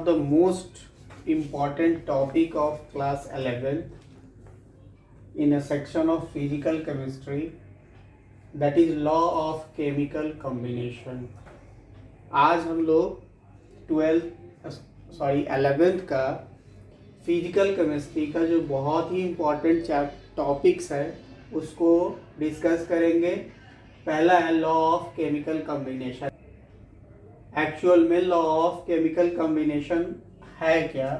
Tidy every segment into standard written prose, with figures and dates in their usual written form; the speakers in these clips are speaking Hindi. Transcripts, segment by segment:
of the most important topic of class 11 in a section of physical chemistry, that is law of chemical combination. आज हम लोग 11th का फिजिकल केमिस्ट्री का जो बहुत ही इम्पोर्टेंट टॉपिक्स है उसको डिस्कस करेंगे। पहला है law of chemical combination. Actual में लॉ ऑफ केमिकल कॉम्बिनेशन है क्या?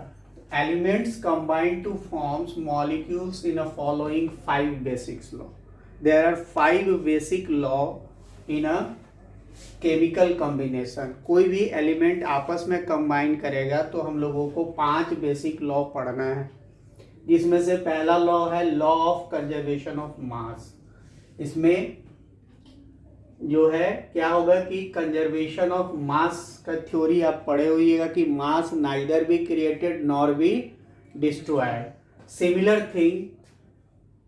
Elements combine to forms molecules in a following 5 basics law. There are 5 basic law in a chemical combination. कोई भी एलिमेंट आपस में कंबाइन करेगा तो हम लोगों को 5 बेसिक लॉ पढ़ना है, जिसमें से पहला लॉ है law of conservation of mass. इसमें जो है क्या होगा कि कंजर्वेशन ऑफ मास का थ्योरी आप पढ़े होइएगा कि mass neither be created nor be destroyed. Similar thing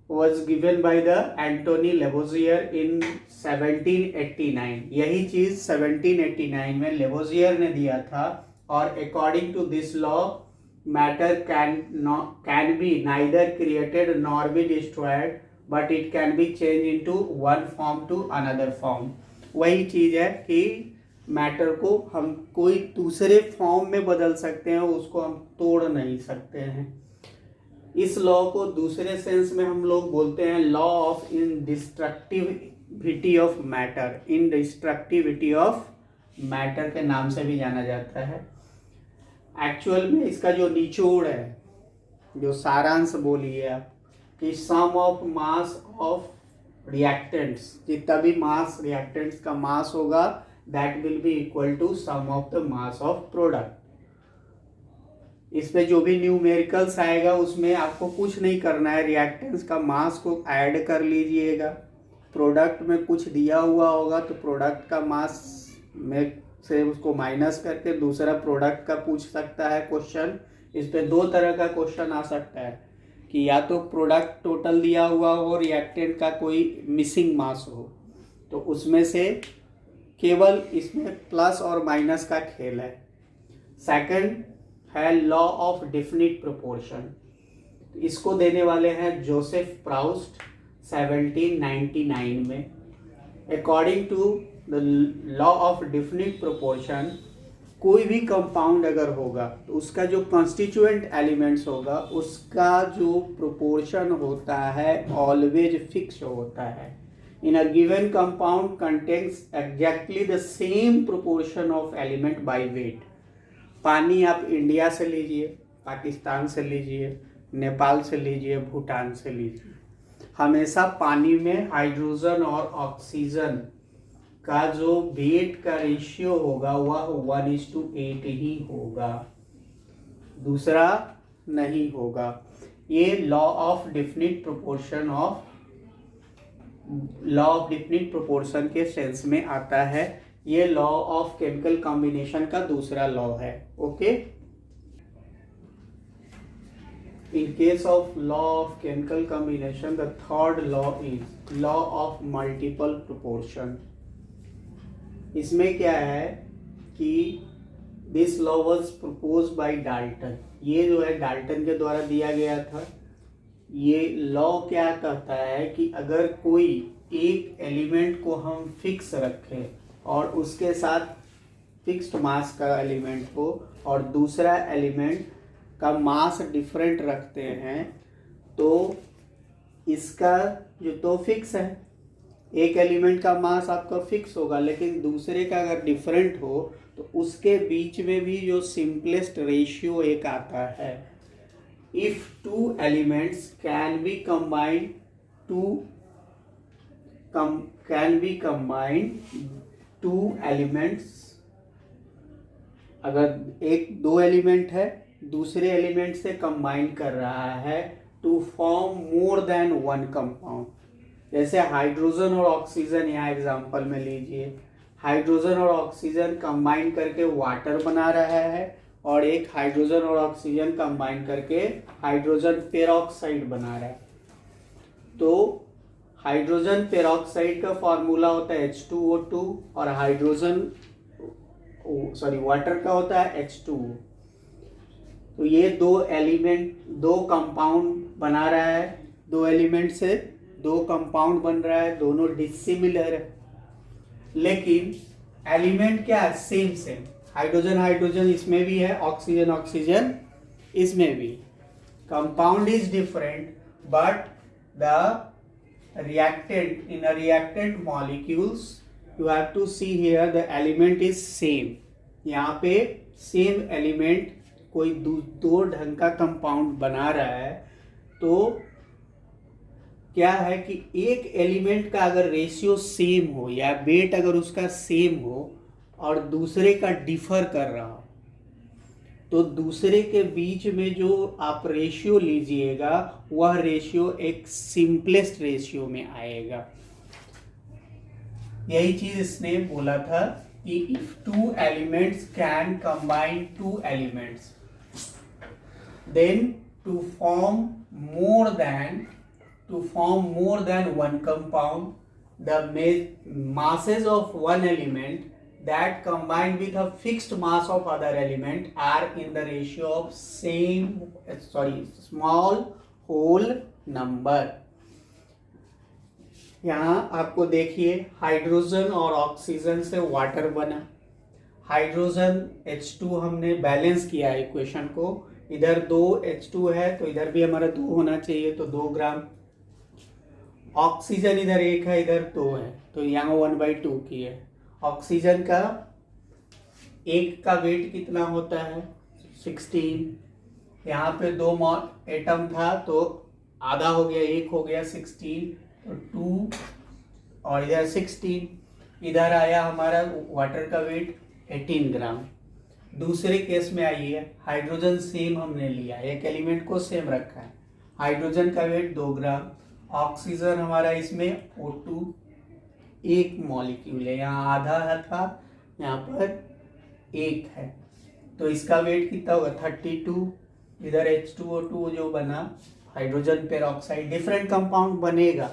was given by the Anthony Lavoisier in 1789। यही चीज 1789 में लेवोजियर ने दिया था। और according to this law matter can be neither created nor be destroyed but it can be change into one form to another form. वही चीज है कि मैटर को हम कोई दूसरे फॉर्म में बदल सकते हैं, उसको हम तोड़ नहीं सकते हैं। इस लॉ को दूसरे सेंस में हम लोग बोलते हैं law of indestructibility of matter. Indestructibility of matter के नाम से भी जाना जाता है। एक्चुअल में इसका जो निचोड़ है, जो सारांश बोलिए आप, कि sum of mass of reactants, जितना भी मास रिएक्टेंट्स का मास होगा that will be equal to sum of the mass of product. इसमें जो भी न्यूमेरिकल्स आएगा उसमें आपको कुछ नहीं करना है, रिएक्टेंट्स का मास को ऐड कर लीजिएगा। प्रोडक्ट में कुछ दिया हुआ होगा तो प्रोडक्ट का मास में से उसको माइनस करके दूसरा प्रोडक्ट का पूछ सकता है क्वेश्चन। इस पे 2 तरह का क्वेश्चन आ सकता है कि या तो प्रोडक्ट टोटल दिया हुआ हो, रिएक्टेंट का कोई मिसिंग मास हो, तो उसमें से केवल इसमें प्लस और माइनस का खेल है। सेकंड है लॉ ऑफ डेफिनिट प्रोपोर्शन। इसको देने वाले हैं जोसेफ प्राउस्ट 1799 में। According to the law of definite proportion, कोई भी कंपाउंड अगर होगा तो उसका जो कॉन्स्टिट्यूएंट एलिमेंट्स होगा उसका जो प्रोपोर्शन होता है ऑलवेज फिक्स होता है। In a given compound contains exactly the same proportion of element by weight. पानी आप इंडिया से लीजिए, पाकिस्तान से लीजिए, नेपाल से लीजिए, भूटान से लीजिए, हमेशा पानी में हाइड्रोजन और ऑक्सीजन का जो वेट का रेशियो होगा वह 1:8 ही होगा, दूसरा नहीं होगा। ये लॉ ऑफ डेफिनिट प्रोपोर्शन के सेंस में आता है। ये लॉ ऑफ केमिकल कॉम्बिनेशन का दूसरा लॉ है। Okay, in case of law of chemical combination the third law is law of multiple proportion. इसमें क्या है कि this law was proposed by Dalton. ये जो है डाल्टन के द्वारा दिया गया था। ये लॉ क्या कहता है कि अगर कोई एक एलिमेंट को हम फिक्स रखें और उसके साथ फिक्स्ड मास का एलिमेंट हो और दूसरा एलिमेंट का मास डिफरेंट रखते हैं तो इसका जो तो फिक्स है, एक एलिमेंट का मास आपका फिक्स होगा, लेकिन दूसरे का अगर डिफरेंट हो तो उसके बीच में भी जो सिंपलेस्ट रेशियो एक आता है, if 2 elements can be combined two elements. अगर 2 एलिमेंट है, दूसरे एलिमेंट से कंबाइन कर रहा है to form more than 1 compound. जैसे हाइड्रोजन और ऑक्सीजन यहाँ एग्जांपल में लीजिए, हाइड्रोजन और ऑक्सीजन कंबाइन करके वाटर बना रहा है और एक हाइड्रोजन और ऑक्सीजन कंबाइन करके हाइड्रोजन पेरोक्साइड बना रहा है। तो हाइड्रोजन पेरोक्साइड का फॉर्मूला होता है H2O2 और वाटर का होता है H2O। तो ये दो कंपाउंड बना रहा है, दो एलिमेंट से दो कंपाउंड बन रहा है, दोनों डिसिमिलर है, लेकिन एलिमेंट क्या है, सेम सेम। हाइड्रोजन हाइड्रोजन इसमें भी है, ऑक्सीजन ऑक्सीजन इसमें भी। Compound is different but the reactant, in a reactant molecules you have to see here the element is same। यहाँ पे सेम एलिमेंट कोई दो ढंग का कंपाउंड बना रहा है, तो क्या है कि एक एलिमेंट का अगर रेशियो सेम हो या वेट अगर उसका सेम हो और दूसरे का डिफर कर रहा हो, तो दूसरे के बीच में जो आप रेशियो लीजिएगा वह रेशियो एक सिंपलेस्ट रेशियो में आएगा। यही चीज इसने बोला था कि if two elements can combine two elements then to form more than one compound the masses of one element that combined with a fixed mass of other element are in the ratio of small whole number। यहाँ आपको देखिए हाइड्रोजन और ऑक्सीजन से वाटर बना, हाइड्रोजन H2 हमने बैलेंस किया इक्वेशन को, इधर 2 H2 है तो इधर भी हमारा 2 होना चाहिए, तो 2 ग्राम। ऑक्सीजन इधर 1 है इधर 2 है, तो यहाँ 1/2 की है। ऑक्सीजन का एक का वेट कितना होता है, 16। यहाँ पे 2 एटम था तो आधा हो गया, 1 हो गया 16, तो 2 और इधर 16। इधर आया हमारा वाटर का वेट 18 ग्राम। दूसरे केस में आइए, हाइड्रोजन सेम हमने लिया, एक एलिमेंट को सेम रखा है, हाइड्रोजन का वेट 2 ग्राम, ऑक्सीजन हमारा इसमें O2 एक मॉलिक्यूल है, यहाँ आधा था यहाँ पर 1 है, तो इसका वेट कितना होगा 32। इधर H2O2 जो बना हाइड्रोजन पेरोक्साइड, डिफरेंट कंपाउंड बनेगा।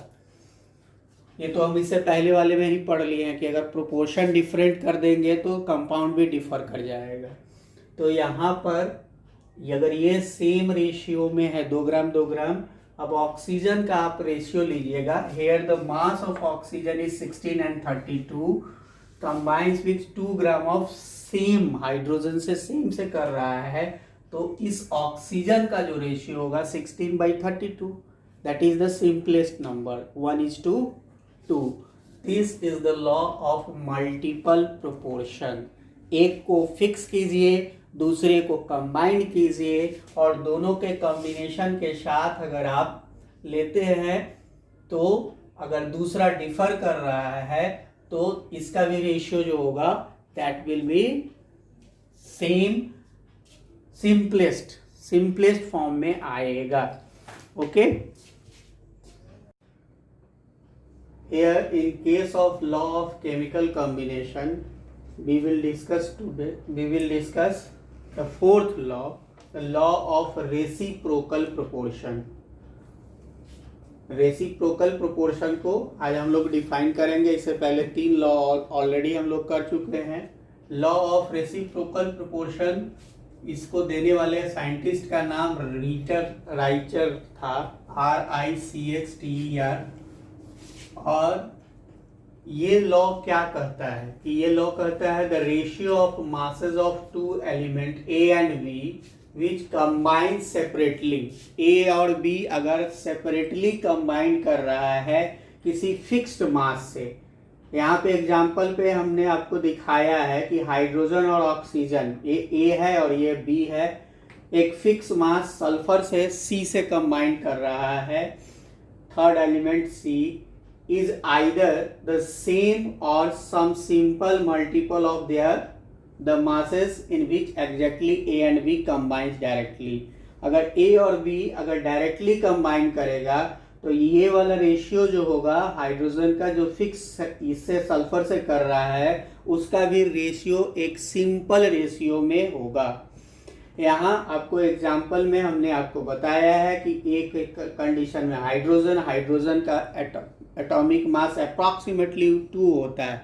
ये तो हम इससे पहले वाले में ही पढ़ लिए हैं कि अगर प्रोपोर्शन डिफरेंट कर देंगे तो कंपाउंड भी डिफर कर जाएगा। तो यहाँ पर अगर ये सेम रेशियो में है 2 ग्राम 2 ग्राम, अब ऑक्सीजन का आप रेशियो लीजिएगा, here the mass of oxygen is 16 and 32 combines with 2 gram of same, hydrogen से सेम से कर रहा है, तो इस ऑक्सीजन का जो रेशियो होगा 16/32, that is the simplest number 1:2। This is the law of multiple proportion. एक को फिक्स कीजिए, दूसरे को कंबाइन कीजिए, और दोनों के कॉम्बिनेशन के साथ अगर आप लेते हैं तो अगर दूसरा डिफर कर रहा है तो इसका भी रेशियो जो होगा that will B same, simplest form में आएगा। Okay, here in case of law of chemical combination we will discuss the fourth law, the law of reciprocal proportion। Reciprocal proportion को आज हम लोग डिफाइन करेंगे। इससे पहले 3 लॉ ऑलरेडी हम लोग कर चुके हैं। लॉ ऑफ रेसिप्रोकल प्रोपोर्शन, इसको देने वाले साइंटिस्ट का नाम राइचर था, RICHTER। और ये लॉ क्या कहता है कि ये लॉ कहता है the ratio of masses of 2 element A and B which combine separately, A और B अगर सेपरेटली कंबाइन कर रहा है किसी फिक्स्ड मास से। यहाँ पे एग्जांपल पे हमने आपको दिखाया है कि हाइड्रोजन और ऑक्सीजन, ये A है और ये B है, एक फिक्स मास सल्फर से C से कंबाइन कर रहा है। Third element C is either the same or some simple multiple of the masses in which exactly A and B combines directly। अगर A और B अगर डायरेक्टली कंबाइन करेगा तो ये वाला रेशियो जो होगा हाइड्रोजन का जो फिक्स इससे सल्फर से कर रहा है उसका भी रेशियो एक सिंपल रेशियो में होगा। यहाँ आपको एग्जाम्पल में हमने आपको बताया है कि एक कंडीशन में हाइड्रोजन का एटॉमिक मास अप्रॉक्सीमेटली 2 होता है,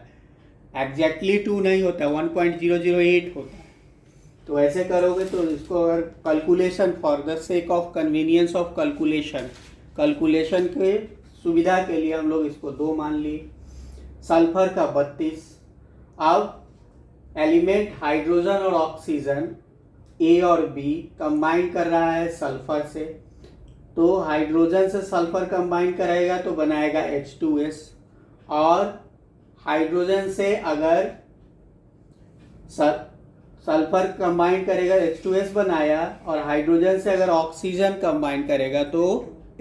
एग्जैक्टली 2 नहीं होता, 1.008 होता है। तो ऐसे करोगे तो इसको अगर calculation for the sake of convenience of calculation के सुविधा के लिए हम लोग इसको 2 मान लिए। सल्फर का 32। अब एलिमेंट हाइड्रोजन और ऑक्सीजन ए और बी कंबाइन कर रहा है सल्फर से, तो हाइड्रोजन से सल्फर कंबाइन करेगा तो बनाएगा H2S, और हाइड्रोजन से अगर सल्फर कंबाइन करेगा H2S बनाया, और हाइड्रोजन से अगर ऑक्सीजन कंबाइन करेगा तो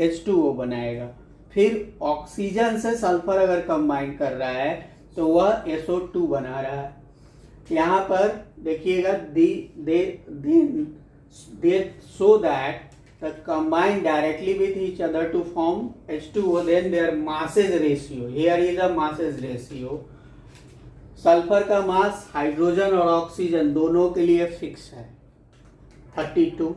H2O बनाएगा। फिर ऑक्सीजन से सल्फर अगर कंबाइन कर रहा है तो वह SO2 बना रहा है। यहाँ पर देखिएगा they show that the combine directly with each other to form H2O, then their masses ratio, here is a masses ratio। Sulphur का मास हाइड्रोजन और ऑक्सीजन दोनों के लिए फिक्स है 32।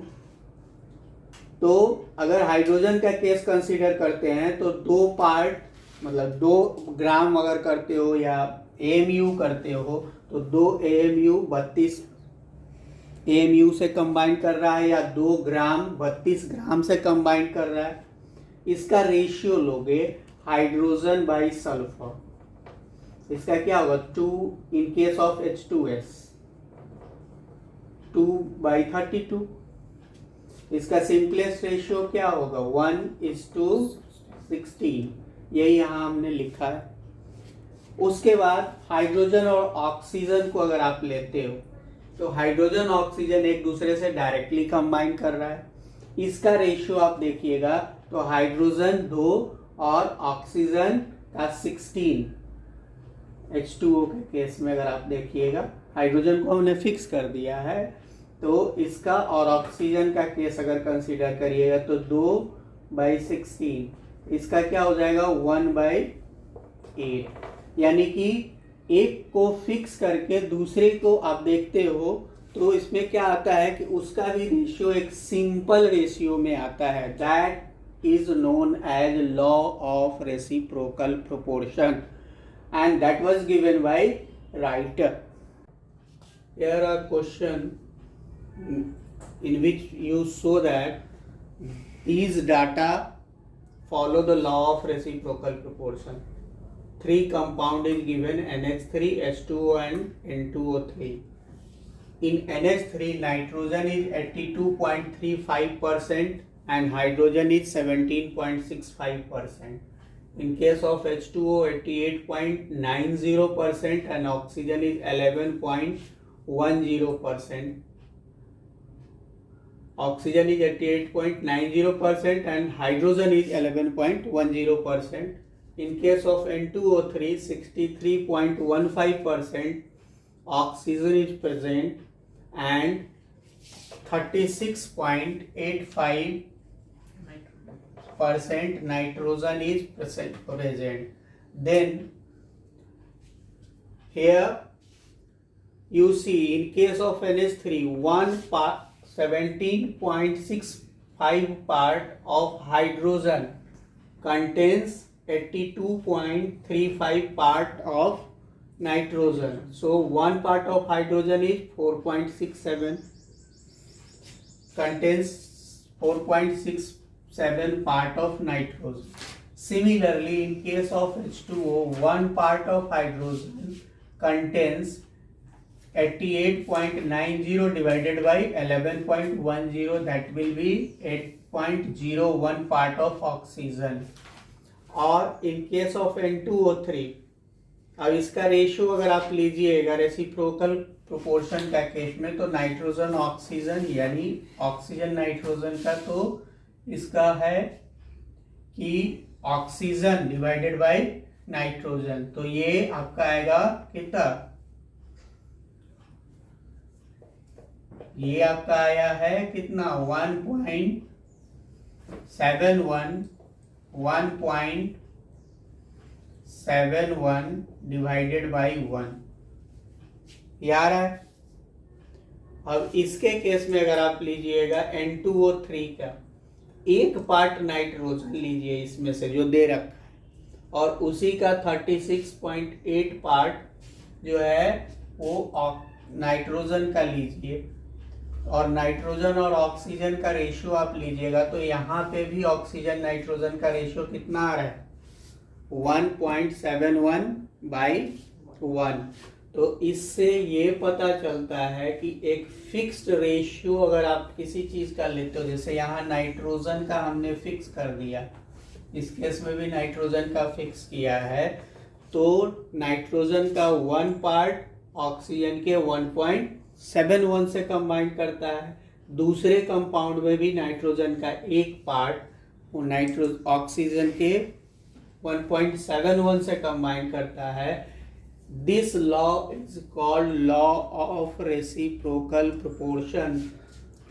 तो अगर हाइड्रोजन का केस कंसीडर करते हैं तो 2 पार्ट मतलब 2 ग्राम अगर करते हो या AMU करते हो तो 2 AMU 32 AMU से कंबाइन कर रहा है, या 2 ग्राम 32 ग्राम से कंबाइन कर रहा है। इसका रेशियो लोगे हाइड्रोजन बाई सल्फर, इसका क्या होगा 2 इन केस ऑफ H2S 2/32। इसका सिंपलेस्ट रेशियो क्या होगा 1:16, यही यहाँ हमने लिखा है। उसके बाद हाइड्रोजन और ऑक्सीजन को अगर आप लेते हो तो हाइड्रोजन ऑक्सीजन एक दूसरे से डायरेक्टली कंबाइन कर रहा है। इसका रेशियो आप देखिएगा तो हाइड्रोजन 2 और ऑक्सीजन का 16। H2O के केस में अगर आप देखिएगा हाइड्रोजन को हमने फिक्स कर दिया है, तो इसका और ऑक्सीजन का केस अगर कंसीडर करिएगा तो 2/16, इसका क्या हो जाएगा 1/8। यानी कि एक को फिक्स करके दूसरे को आप देखते हो तो इसमें क्या आता है कि उसका भी रेशियो एक सिंपल रेशियो में आता है। That is known as law of reciprocal proportion and that was given by writer. Here a question in which you show that these data follow the law of reciprocal proportion. 3 compound is given NH3, H2O and N2O3. In NH3 nitrogen is 82.35% and hydrogen is 17.65%. In case of H2O 88.90% and oxygen is 11.10%. Oxygen is 88.90% and hydrogen is 11.10%. In case of N2O3 63.15% oxygen is present and 36.85% nitrogen is present. Then here you see in case of NH3 17.65 part of hydrogen contains 82.35 part of nitrogen. So 1 part of hydrogen is 4.67 contains 4.67 part of nitrogen. Similarly, in case of H2O, 1 part of hydrogen contains 88.90 divided by 11.10, that will be 8.01 part of oxygen. और in case of N2O3, अब इसका रेशियो अगर आप लीजिएगा रेसिप्रोकल प्रोपोर्शन का केस में तो नाइट्रोजन ऑक्सीजन यानी ऑक्सीजन नाइट्रोजन का तो इसका है कि ऑक्सीजन डिवाइडेड बाय नाइट्रोजन, तो ये आपका आएगा कितना, ये आपका आया है कितना 1.71 डिवाइडेड बाई 1 ये आ रहा है। अब इसके केस में अगर आप लीजिएगा N2O3 का एक पार्ट नाइट्रोजन लीजिए इसमें से जो दे रखा है, और उसी का 36.8 पार्ट जो है वो नाइट्रोजन का लीजिए, और नाइट्रोजन और ऑक्सीजन का रेशियो आप लीजिएगा तो यहाँ पे भी ऑक्सीजन नाइट्रोजन का रेशियो कितना आ रहा है 1.71/1। तो इससे ये पता चलता है कि एक फिक्स्ड रेशियो अगर आप किसी चीज का लेते हो, जैसे यहाँ नाइट्रोजन का हमने फिक्स कर दिया, इस केस में भी नाइट्रोजन का फिक्स किया है, तो नाइट्रोजन का 1 पार्ट ऑक्सीजन के 1.71 से कंबाइन करता है। दूसरे कंपाउंड में भी नाइट्रोजन का 1 पार्ट ऑक्सीजन के 1.71 से कंबाइन करता है। This law is called law of reciprocal proportion.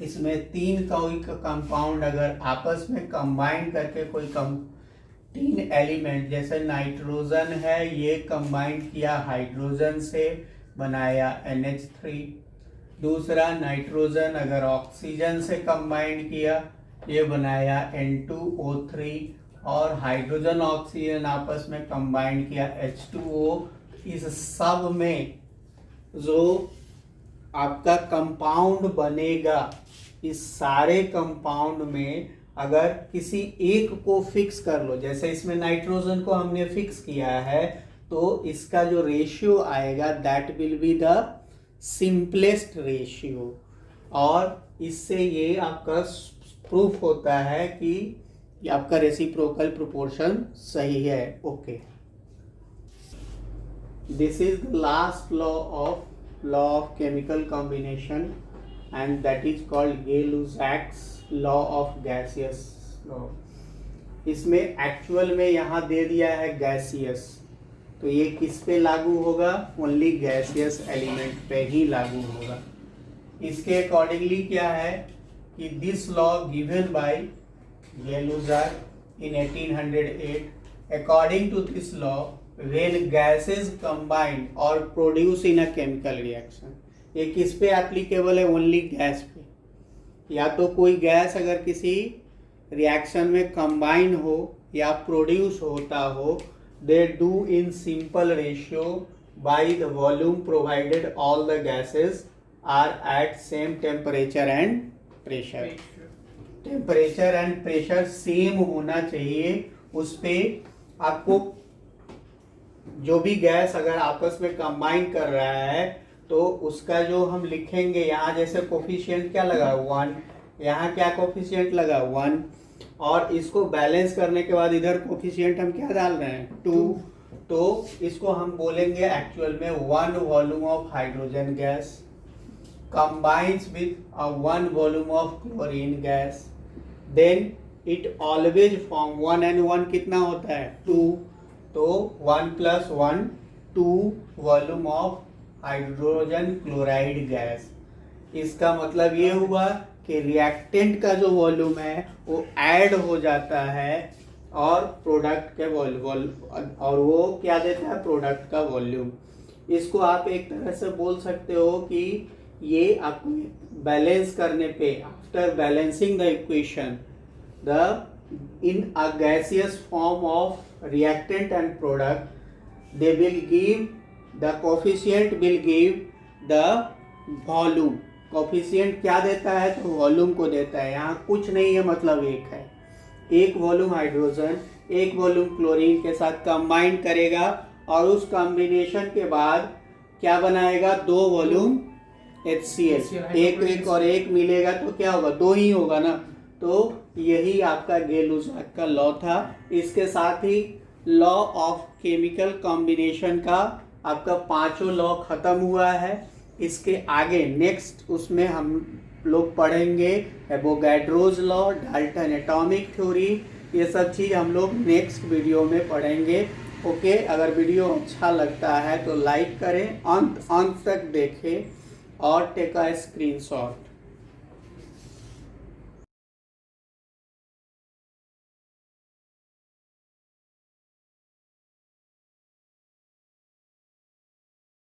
इसमें 3 कोई कंपाउंड अगर आपस में कंबाइन करके कोई 3 एलिमेंट, जैसे नाइट्रोजन है, ये कंबाइन किया हाइड्रोजन से बनाया NH3। दूसरा नाइट्रोजन अगर ऑक्सीजन से कंबाइन किया, ये बनाया N2O3। और हाइड्रोजन ऑक्सीजन आपस में कंबाइन किया H2O। इस सब में जो आपका कंपाउंड बनेगा, इस सारे कंपाउंड में अगर किसी एक को फिक्स कर लो, जैसे इसमें नाइट्रोजन को हमने फिक्स किया है, तो इसका जो रेशियो आएगा that will be the simplest ratio. और इससे ये आपका प्रूफ होता है कि आपका रेसिप्रोकल प्रोपोर्शन सही है। Okay, this is the last law of chemical combination and that is called Gay-Lussac's law of gaseous law। इसमें एक्चुअल में यहाँ दे दिया है गैसियस, तो ये किस पे लागू होगा, ओनली गैसियस एलिमेंट पे ही लागू होगा। इसके अकॉर्डिंगली क्या है कि this law given by Gay-Lussac in 1808, according to this law when gases combine or produce in a chemical reaction, ये किस पे एप्लीकेबल है, ओनली गैस पे। या तो कोई गैस अगर किसी रिएक्शन में कंबाइन हो या प्रोड्यूस होता हो, they do in simple ratio by the volume provided all the gases are at same temperature and pressure. Temperature and pressure same होना चाहिए। उस पे आपको जो भी गैस अगर आपस में कंबाइन कर रहा है तो उसका जो हम लिखेंगे, यहाँ जैसे कोफिशिएंट क्या लगा 1, यहाँ क्या कोफिशिएंट लगा 1, और इसको बैलेंस करने के बाद इधर कोफिशिएंट हम क्या डाल रहे हैं 2, तो इसको हम बोलेंगे एक्चुअल में 1 volume of hydrogen gas combines with a 1 volume of chlorine gas, then it always form 1 and 1 कितना होता है 2, तो 1 + 1 2 volume of hydrogen chloride gas. इसका मतलब ये हुआ कि रिएक्टेंट का जो वॉल्यूम है वो ऐड हो जाता है और प्रोडक्ट के वॉल्यूम, और वो क्या देता है प्रोडक्ट का वॉल्यूम। इसको आप एक तरह से बोल सकते हो कि ये आपको बैलेंस करने पे, after balancing the equation the in a gaseous form of reactant and product, they will give the coefficient will give the volume। Coefficient क्या देता है, तो वॉल्यूम को देता है। यहाँ कुछ नहीं है, मतलब एक है, एक वॉल्यूम हाइड्रोजन एक वॉल्यूम क्लोरीन के साथ कंबाइन करेगा और उस कॉम्बिनेशन के बाद क्या बनाएगा 2 वॉल्यूम HCl, एक और एक मिलेगा तो क्या होगा 2 ही होगा ना। तो यही आपका गे-लुसाक का लॉ था। इसके साथ ही लॉ ऑफ केमिकल कॉम्बिनेशन का आपका 5 लॉ खत्म हुआ है। इसके आगे नेक्स्ट उसमें हम लोग पढ़ेंगे Avogadro's law, Dalton atomic theory, ये सब चीज़ हम लोग नेक्स्ट वीडियो में पढ़ेंगे। ओके, अगर वीडियो अच्छा लगता है तो लाइक करें, अंत तक देखें और टेक अ स्क्रीनशॉट।